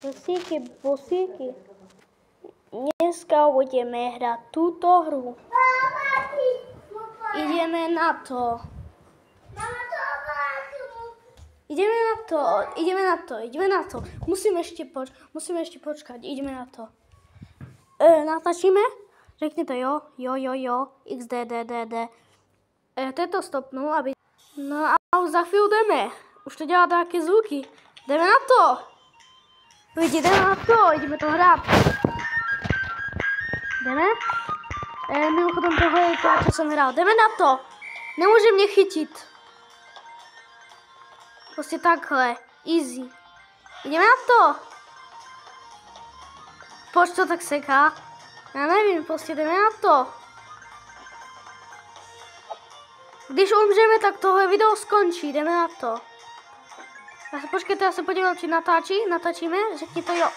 Bosíky, bosíky. Dneska budeme hrát túto hru. Ideme na to. Ideme na to. Musíme ešte počkať. Ideme na to. Natačíme? Řekněte jo, XDDDD. Tento stopnu, aby... No a za chvíli jdeme. Už to dělá také zvuky. Jdeme na to. Jdeme na to, ideme to hrát. Jdeme? Mimochodem tohle je to, co jsem hrál. Jdeme na to. Nemůže mě chytit. Prostě takhle. Easy. Ideme na to. Proč to tak seká? Já nevím, prostě jdeme na to. Když umřeme, tak tohle video skončí. Jdeme na to. Počkejte, já se podívám, či natáčíme. Řekni to jo.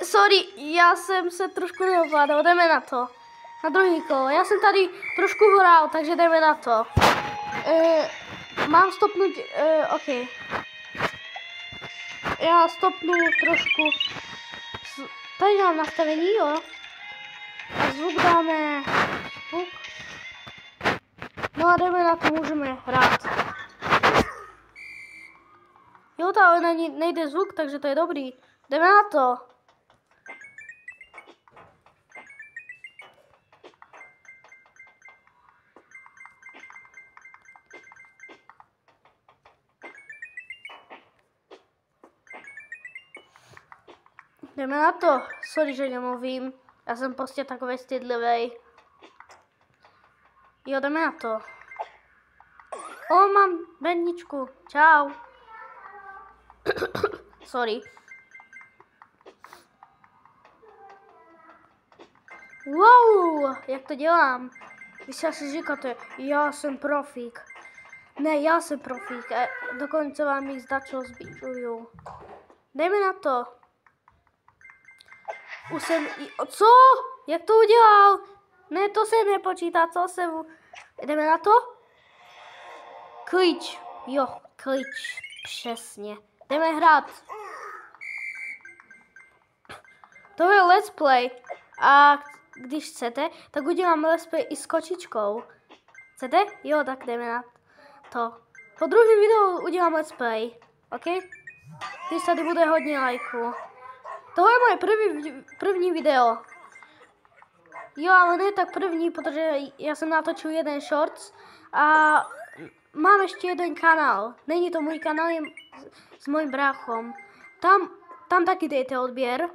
Sorry, já jsem se trošku neovládal. Jdeme na to. Na druhý kolo. Já jsem tady trošku hrál, takže jdeme na to. Mám stopnout, ok. Já stopnu trošku. Tady mám nastavení, jo. A zvuk dáme. Zvuk. No a jdeme na to, můžeme hrát. Jo, ale nejde zvuk, takže to je dobrý. Jdeme na to. Jdeme na to. Sorry, že nemluvím. Já jsem prostě takový stydlivý. Jo, jdeme na to. Mám bedničku. Čau. Sorry. Wow, jak to dělám? Vy si asi říkáte, já jsem profík. Ne, já jsem profík. Dokonce vám jich začal zbičuju. Jdeme na to. Už jsem... Co? Jak to udělal? Ne, to se nepočítá, co se... Jdeme na to? Klíč. Jo, klíč. Přesně. Jdeme hrát. To je let's play. A když chcete, tak udělám let's play i s kočičkou. Chcete? Jo, tak jdeme na to. Po druhém videu udělám let's play. OK? Když tady bude hodně lajků. Tohle je moje první video. Jo, ale ne tak první, protože já jsem natočil jeden shorts a mám ještě jeden kanál. Není to můj kanál, je s mojím bráchom. Tam taky dejte odběr.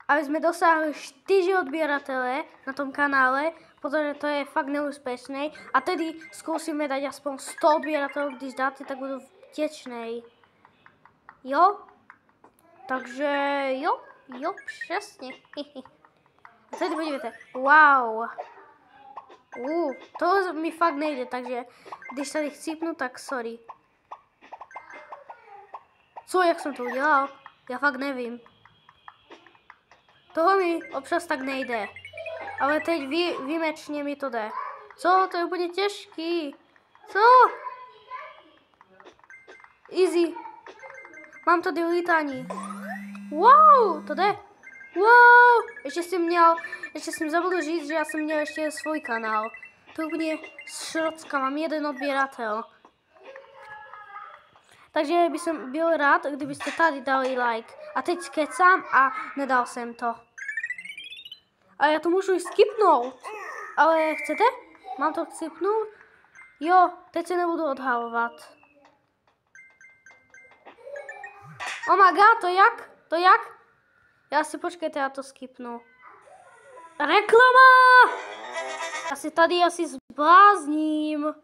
Aby jsme dosáhli 4 odběratele na tom kanále, protože to je fakt neúspěšný. A tedy zkusíme dát aspoň 100 odběratelů, když dáte, tak budu vděčný. Jo? Takže jo, přesně. A teď podívejte, wow. To mi fakt nejde, takže když tady chcípnu, tak sorry. Co, jak jsem to udělal? Já fakt nevím. Tohle mi občas tak nejde. Ale teď výjimečně mi to jde. Co? To je úplně těžký. Co? Easy. Mám tady lítání. Wow, to jde. Wow, ještě jsem zabudl říct, že já jsem měl ještě svůj kanál. To je úplně šrocka, mám jeden odběratel. Takže bych byl rád, kdybyste tady dali like. A teď kecám a nedal jsem to. A já to můžu i skipnout. Ale chcete? Mám to skipnout? Jo, teď se nebudu odhalovat. Oh my god, to jak? To jak? Já si počkejte, já to skipnu. Reklama! Já si tady asi zblázním.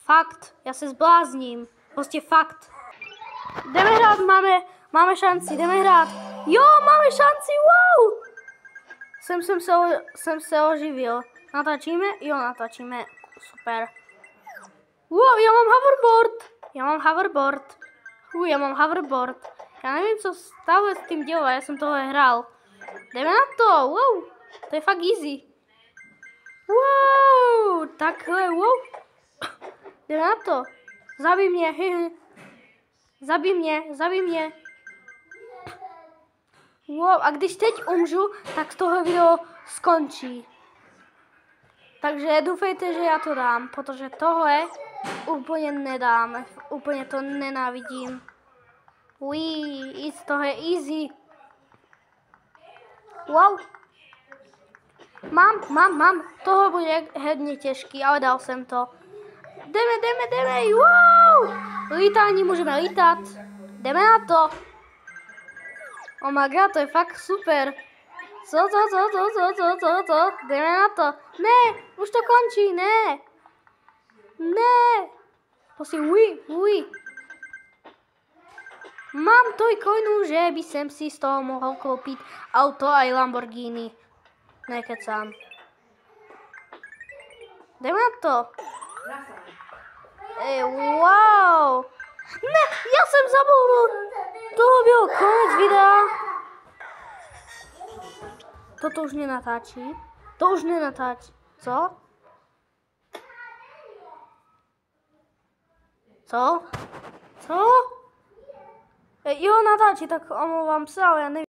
Fakt, já se zblázním. Prostě fakt. Jdeme hrát, máme šanci, jdeme hrát. Jo, máme šanci, wow! Jsem se oživil. Natáčíme? Jo, natáčíme. Super. Wow, já mám hoverboard. Já nevím, co stále s tím dělá, já jsem tohle hrál. Jdeme na to, wow. To je fakt easy. Wow, takhle, wow. Jdeme na to. Zabij mě. Wow, a když teď umřu, tak toho video skončí. Takže doufejte, že já to dám, protože tohle úplně nedám. Úplně to nenávidím. To je easy. Wow. Mám. Tohle bude hodně těžký, ale dal jsem to. Jdeme. Wow. Lítání, můžeme lítat. Jdeme na to. Oh my god, to je fakt super. Co? Jdeme na to. Ne, už to končí, ne. Prosím, uj. Mám tolik coinů, že by jsem si z toho mohl koupit auto a i Lamborghini. Nekecám. Jdeme na to. Wow. Ne, já jsem zabudl. To byl konec videa. Toto už nenatáčí. To už nenatáčí. Co? Jo, natáčí, tak omlouvám se, ale já nevím.